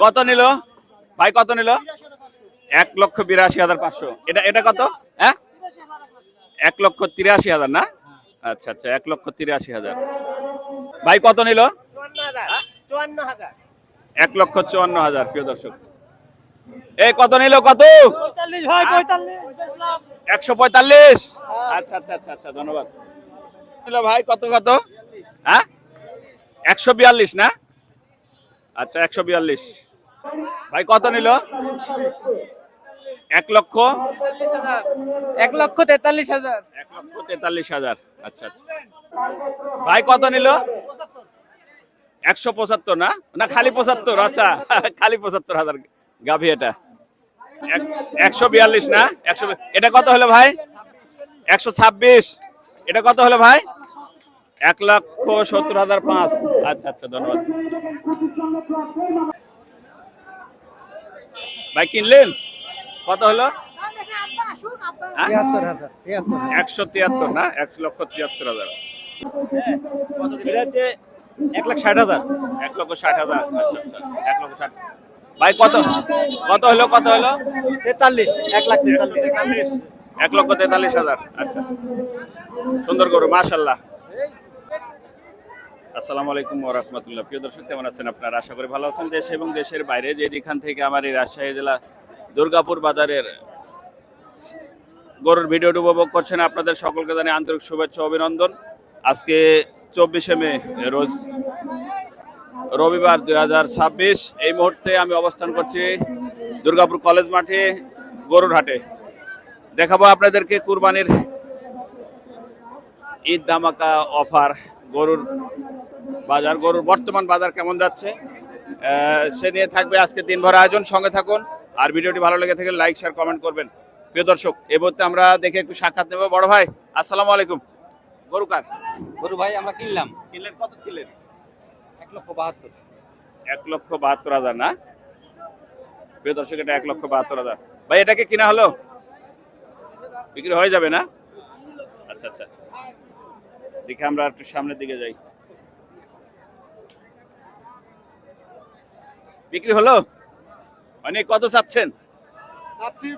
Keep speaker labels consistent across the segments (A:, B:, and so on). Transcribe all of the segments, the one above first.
A: কত নিল ভাই, কত নিল? 1,82,500। এটা এটা কত? হ্যাঁ, 1,83,000 না? আচ্ছা আচ্ছা, 1,83,000। ভাই কত নিল? 1,54,000। প্রিয় দর্শক, এই কত নিল? কত? 145। আচ্ছা আচ্ছা আচ্ছা আচ্ছা, ধন্যবাদ। ভাই কত কত? হ্যাঁ, 142 না? আচ্ছা, 142। ভাই কত নিল?
B: 1,43,000।
A: 1,43,000। আচ্ছা আচ্ছা। ভাই কত নিল? 175 না? না খালি 75? আচ্ছা, খালি 75,000 গাভী এটা। 142 না? 100। এটা কত হলো ভাই? 126। এটা কত হলো ভাই? 1,70,005। আচ্ছা আচ্ছা, ধন্যবাদ। ভাই কিনলেন? কত হলো? 173 না? 1,73,000।
B: 1,60,000।
A: 1,60,000। আচ্ছা আচ্ছা, 1,60,000। ভাই কত কত হলো? কত হলো?
B: 43। 1,43,000।
A: 1,43,000। আচ্ছা, সুন্দর গরু, মাশাআল্লাহ। আসসালামু আলাইকুম ওয়া রাহমাতুল্লাহ। প্রিয় দর্শক, কেমন আছেন আপনারা? আশা করি ভালো আছেন। দেশ এবং দেশের বাইরে যেখান থেকে আমার এই রাজশাহী জেলা দুর্গাপুর বাজারের গরুর ভিডিওটি উপভোগ করছেন, আপনাদের সকলকে জানাই আন্তরিক শুভেচ্ছা ও অভিনন্দন। আজকে 24শে মে, রোজ রবিবার 2026। এই মুহূর্তে আমি অবস্থান করছি দুর্গাপুর কলেজ মাঠে, গরুর হাটে। দেখাবো আপনাদেরকে কুরবানির ঈদ ধামাকা অফার, গরুর বাজার, গরুর বর্তমান বাজার কেমন যাচ্ছে সে নিয়ে থাকবে আজকে দিনভর আয়োজন। সঙ্গে থাকুন, আর ভিডিওটি ভালো লেগে থাকলে লাইক শেয়ার কমেন্ট করবেন। প্রিয় দর্শক, এই মুহূর্তে আমরা দেখে একটু সাক্ষাৎ নেব। বড় ভাই, আসসালামু আলাইকুম। গরু কার?
B: গরু ভাই আমরা কিনলাম।
A: কিনলেন? কত কিনলেন?
B: 1,72,000।
A: 1,72,000 না? প্রিয় দর্শক, এটা 1,72,000। ভাই এটাকে কিনা হলো? বিক্রি হয়ে যাবে না? আচ্ছা আচ্ছা, দেখে আমরা একটু সামনের দিকে যাই। বিক্রি হলো? অনেক কত চাচ্ছেন?
C: চাচ্ছি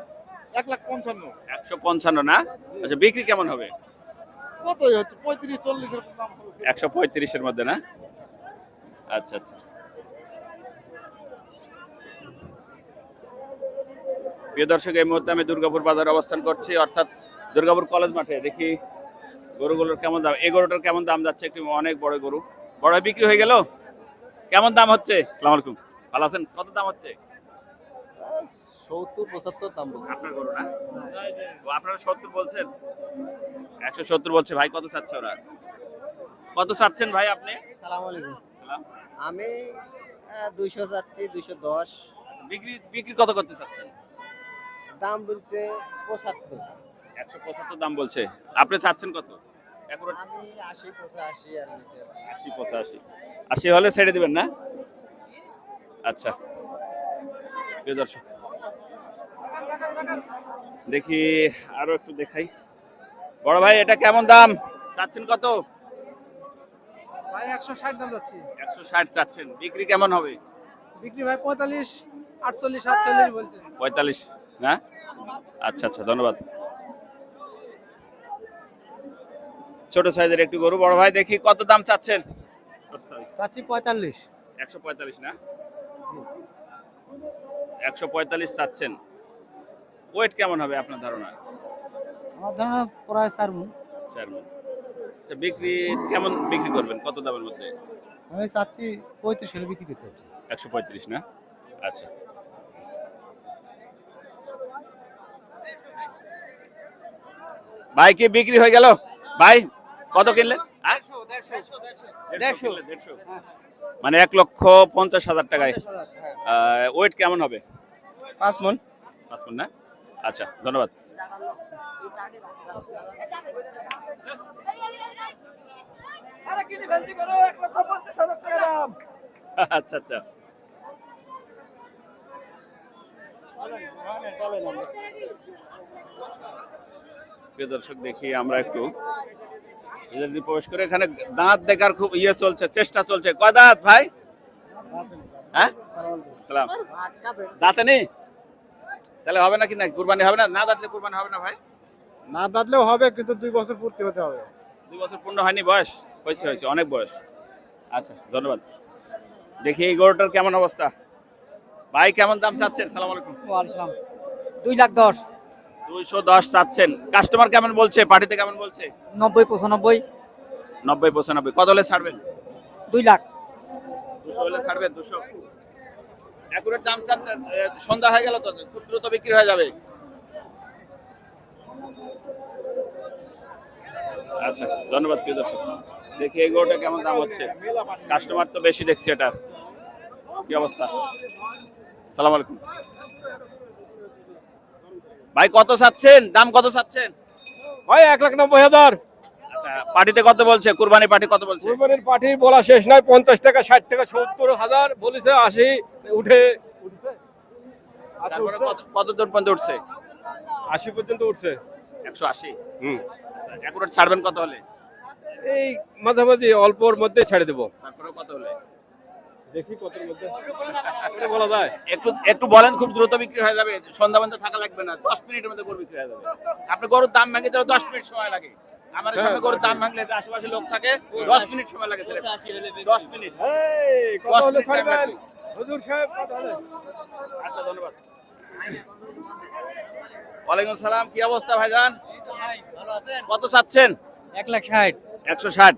C: 1,55,000।
A: 155 না? আচ্ছা, বিক্রি কেমন হবে?
C: কতই হচ্ছে 35-40 এরকম দাম হবে।
A: 135-এর মধ্যে না? আচ্ছা আচ্ছা। প্রিয় দর্শক, এই মুহূর্তে আমি দুর্গাপুর বাজারে অবস্থান করছি, অর্থাৎ দুর্গাপুর কলেজ মাঠে। দেখি গরুগুলোর কেমন দাম। এই গরুটার কেমন দাম যাচ্ছে? একটু অনেক বড় গরু। বড় বিক্রি হয়ে গেল? কেমন দাম হচ্ছে? আসসালামু আলাইকুম, ভালো আছেন? কত দাম হচ্ছে?
B: 70-75 দাম বলছে।
A: আপনার গরু না? ও, আপনারা 70 বলছেন? 170 বলছে। ভাই কত চাচ্ছে ওরা? কত চাচ্ছেন ভাই আপনি?
B: আসসালামু আলাইকুম।
A: সালাম।
B: আমি 200 চাচ্ছি, 210।
A: বিক্রি বিক্রি কত করতে চাচ্ছেন?
B: দাম বলছে 75।
A: 175 দাম বলছে। আপনি চাচ্ছেন কত?
B: আমি 80-85 আর নিতে।
A: 80-85। 80 হলে ছেড়ে দিবেন না? আচ্ছা, প্রিয় দর্শক, দেখি আরো একটু দেখাই। বড় ভাই এটা কেমন দাম চাচ্ছেন? কত
D: ভাই 160 দাম যাচ্ছে।
A: 160 চাচ্ছেন। বিক্রি কেমন হবে?
D: বিক্রি ভাই 45, 48, 47 বলছে।
A: 45 না? আচ্ছা আচ্ছা, ধন্যবাদ। ছোট সাইজের একটু গরু। বড় ভাই দেখি কত দাম চাচ্ছেন?
D: চাচ্ছি 45।
A: 145 না? 145 চাচ্ছেন। ওয়েট কেমন হবে আপনার ধারণা?
D: আমার ধারণা প্রায় 4 মণ।
A: 4 মণ। আচ্ছা, বিক্রি কেমন বিক্রি করবেন? কত দামের মধ্যে?
D: আমি চাচ্ছি 35 হলে বিক্রি করতে চাচ্ছি।
A: 135 না? আচ্ছা। ভাই কি বিক্রি হয়ে গেল? ভাই কত কিনলেন? 150 মানে 1,50,000 টাকায়। ওয়েট কেমন হবে?
B: 5 মণ।
A: 5 মণ না? আচ্ছা, ধন্যবাদ। আচ্ছা আচ্ছা, প্রিয় দর্শক, দেখি আমরা একটু প্রবেশ করে। এখানে দাঁত দেখার খুব চলছে, চেষ্টা চলছে। কয় দাঁত ভাই? হ্যাঁ সালাম দাঁতে নেই তাহলে হবে নাকি না কুরবানি হবে না না দাঁতলে কুরবানি হবে না ভাই
C: না দাঁতলেও হবে, কিন্তু 2 বছর পূর্তি হতে হবে।
A: 2 বছর পূর্ণ হয়নি বয়স হয়েছে অনেক বয়স আচ্ছা ধন্যবাদ দেখি এই গরুটার কেমন অবস্থা ভাই কেমন দাম চাচ্ছেন সালাম আলাইকুম
D: 2,10,000
A: 210 চাচ্ছেন কাস্টমার কেমন বলছে পার্টিতে কেমন বলছে
D: 90-95
A: 90-95 কত হলে ছাড়বেন
D: 2 লাখ
A: 200 হলে ছাড়বেন 200 একুরেট দাম চান সন্ধ্যা হয়ে গেল তো খুব দ্রুত বিক্রি হয়ে যাবে আচ্ছা ধন্যবাদ প্রিয় দর্শক দেখি এই গরুটা কেমন দাম হচ্ছে কাস্টমার তো বেশি দেখছি এটা কি অবস্থা সালাম আলাইকুম ভাই কত চাচ্ছেন দাম কত চাচ্ছেন
E: ভাই 1,90,000
A: আচ্ছা পার্টিতে কত বলছে কুরবানি পার্টি কত বলছে
E: কুরবানির পার্টি বলা শেষ নাই 50 টাকা 60 টাকা 70,000 বলেছে 80 উঠে উঠছে
A: তারপরে কত দূর পর্যন্ত উঠছে
E: 80 পর্যন্ত উঠছে
A: 180
E: হুম
A: একুরেট ছাড়বেন কত হলে
E: এই মাঝামাঝি অল্পর মধ্যে ছেড়ে দেব
A: তারপরে কত হলে
E: দেখি কতর মধ্যে এটা বলা যায়
A: একটু একটু বলেন খুব দ্রুত বিক্রি হয়ে যাবে সন্ধ্যা পর্যন্ত থাকা লাগবে না 10 মিনিটের মধ্যে গরু বিক্রি হয়ে যাবে আপনি গরুর দাম ভাঙতে 10 মিনিট সময় লাগে আমার সামনে গরুর দাম ভাঙলে যে আশেপাশে লোক থাকে 10 মিনিট সময় লাগে 10 মিনিট
E: এই কত
A: 10
E: হলে
A: মিনিট time
E: ছাড়বেন
A: লাগবে।
E: হুজুর সাহেব কত হলে
A: আচ্ছা ধন্যবাদ ওয়ালাইকুম সালাম কি অবস্থা ভাইজান কত চাচ্ছেন
D: 1,60,000
A: 160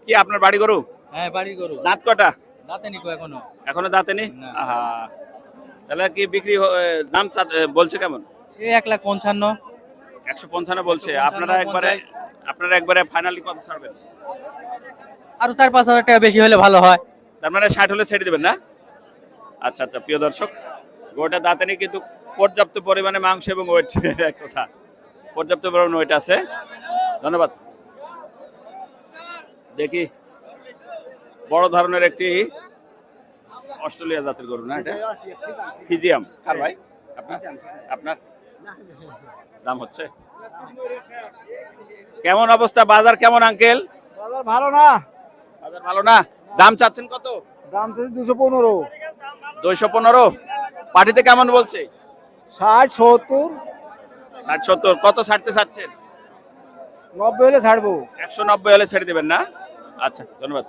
A: কি আপনার বাড়ি গরু
D: হ্যাঁ বাড়ি গরু
A: দাঁত কটা
D: দাঁতে নিকো এখনো
A: এখনো দাঁতে নেই
D: না।
A: আহা তাহলে কি বিক্রি দাম বলছে কেমন
D: এই 1,55,000
A: 155 বলছে আপনারা একবারে ফাইনালি কত ছাড়বেন
D: আরো 4-5 হাজার টাকা বেশি হলে ভালো হয়
A: তার মানে 60 হলে ছেড়ে দেবেন না আচ্ছা আচ্ছা প্রিয় দর্শক গোটা দাঁতে নেই কিন্তু পর্যাপ্ত পরিমাণে মাংস এবং ওয়েট এক কথা পর্যাপ্ত পরিমাণে ওয়েট আছে ধন্যবাদ দেখি বড় ধরনের একটি অস্ট্রেলিয়া জাতের গরু না এটা ফিজিয়াম কার ভাই আপনার দাম হচ্ছে কেমন অবস্থা বাজার কেমন আঙ্কেল
C: বাজার ভালো না,
A: বাজার ভালো না দাম চাচ্ছেন কত
C: দাম তো 215,
A: 215 পার্টিতে কেমন বলছে
C: 60, 70,
A: 60-70 কত ছাড়তে চাচ্ছেন
C: 90 হলে ছাড়বো।
A: 190 হলে ছেড়ে দিবেন না আচ্ছা ধন্যবাদ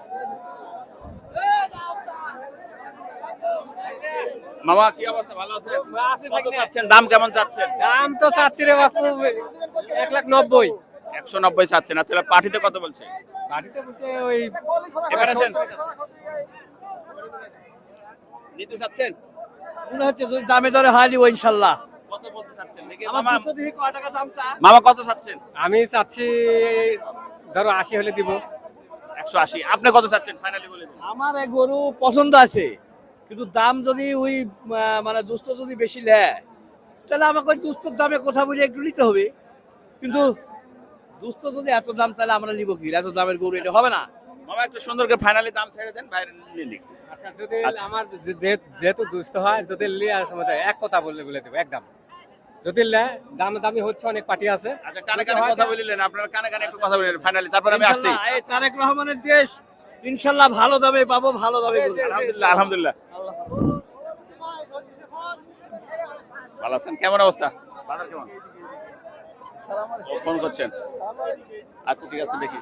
A: মামা কি অবস্থা ভালো আছেন কত চাচ্ছেন দাম কেমন চাচ্ছেন
E: দাম তো চাচ্ছি রে বাপু 1,90,000
A: 190 চাচ্ছেন আচ্ছা পার্টিতে কত বলছে
E: গাড়িতে বলছে ওই
A: এবার আসেন নিতে চাচ্ছেন
D: মনে হচ্ছে যদি দামে দরে হয় নিব ইনশাআল্লাহ
A: কত বলতে চাচ্ছেন দেখি
D: আমার
A: মামা
D: দুশো দেখি কয় টাকা দামটা
A: মামা কত চাচ্ছেন
E: আমি চাচ্ছি ধরো 80 হলে দিব
A: 180 আপনি কত চাচ্ছেন ফাইনালি বলে দিন
D: আমার এই গরু পছন্দ আছে কিন্তু দাম যদি ওই মানে দুস্থ যদি বেশি নেয় তাহলে আমাকে ওই দুস্থর দামে কথা বলে একটু নিতে হবে কিন্তু দুস্থ যদি এত দাম তাহলে আমরা নিব কি এত দামের গরু এটা হবে না
A: মামা একটু সুন্দর করে ফাইনালি দাম ছেড়ে দেন বাইরে নিয়ে নিক
E: আচ্ছা যদি
A: আচ্ছা।
E: আমার যেহেতু দুস্থ হয় যদি লিয়ার সময় এক কথা বলে দেবো একদম যদি দামি হচ্ছে অনেক পার্টি আছে
A: আচ্ছা কানে কানে কথা বলিলেন আপনারা কানে কানে একটু কথা বলিলেন ফাইনালি তারপর আমি আসছি
D: ইনশাআল্লাহ, এই তারেক রহমানের দেশ ইনশাল্লাহ ভালো দামে পাবো ভালো দামে গরু।
A: আলহামদুলিল্লাহ আলহামদুলিল্লাহ ভালো আছেন কেমন অবস্থা বাজার কেমন ও, ফোন করছেন আচ্ছা ঠিক আছে দেখি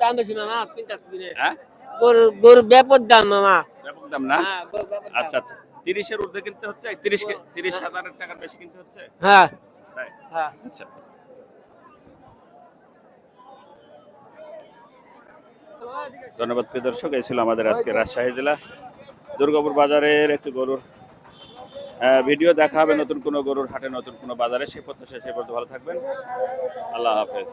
F: দাম বেশি মামা কিনতে
A: হ্যাঁ
F: গরুর ব্যাপক দাম মামা
A: ব্যাপক দাম না
F: গরুর ব্যাপক দাম।
A: আচ্ছা আচ্ছা 30 এর ঊর্ধ্বে কিনতে হচ্ছে 30,000 টাকার বেশি কিনতে হচ্ছে
F: হ্যাঁ
A: তাই
F: হ্যাঁ
A: আচ্ছা ধন্যবাদ প্রিয় দর্শক এই ছিল আমাদের আজকে রাজশাহী জেলা দুর্গাপুর বাজারের একটি গরুর ভিডিও দেখা হবে নতুন কোনো গরুর হাটে নতুন কোনো বাজারে সে প্রত্যাশা সে পর্যন্ত ভালো থাকবেন আল্লাহ হাফেজ